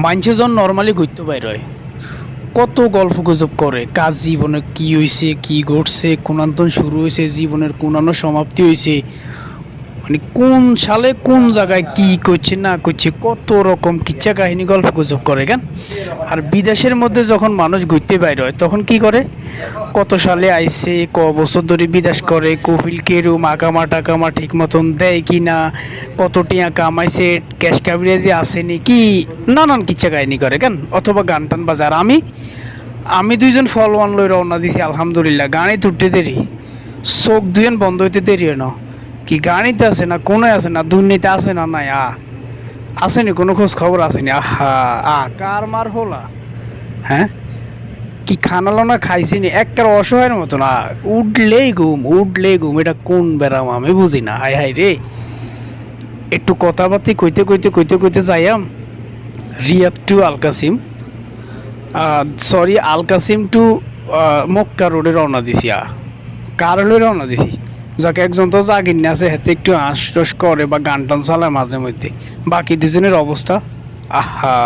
মানুষজন নর্মালি ঘুরতে বাইর হয়, কত গল্প গুজব করে কাজ জীবনে কি হয়েছে, কি ঘটছে, কোনান্তন শুরু হয়েছে, জীবনের কোনানো সমাপ্তি হয়েছে, মানে কোন সালে কোন জায়গায় কি করছে না করছে, কত রকম কিচ্ছা কাহিনী গল্প গুজব করে কেন। আর বিদেশের মধ্যে যখন মানুষ ঘুরতে বাইর হয় তখন কি করে, কত সালে আইছে, ক বছর ধরে বিদেশ করে, কপিল কেরু মাকামা টাকামা ঠিক মতন দেয় কি না, কত টিয়া কামাইছে, ক্যাশ কাভারেজে আসেনি কি, নানান কিচ্ছা কাহিনী করে কেন, অথবা গান টান বাজার। আমি দুইজন ফলোয়ান লই রওনা দিছি, আলহামদুলিল্লাহ গাড়ি তুলতে দেরি, চোখ দুজন বন্ধ হইতে দেরি হয় না, কি গাড়িতে আছে না কোনায় আছে না দুর্নীতি আছে না নাই আসেনি, কোনো খোঁজ খবর আসেনি। আহা কার মার হলা, হ্যাঁ কি খানালো না খাইছিনি, একটার অসহায়ের মতো না, উঠলেই ঘুম, এটা কোন বেড়াম আমি বুঝি না। হাই হাই রে, একটু কথাবার্তি কইতে যাইয়াম রিয়াদ টু আল কাসিম, সরি আল কাসিম টু মক্কা রোডে রওনা দিছি। কার হলে রওনা দিছি, যাকে একজন তো জাগিন না আছে হাতে একটু হাঁস করে বা গান টান চালায় মাঝে মধ্যে, বাকি দুজনের অবস্থা আহা।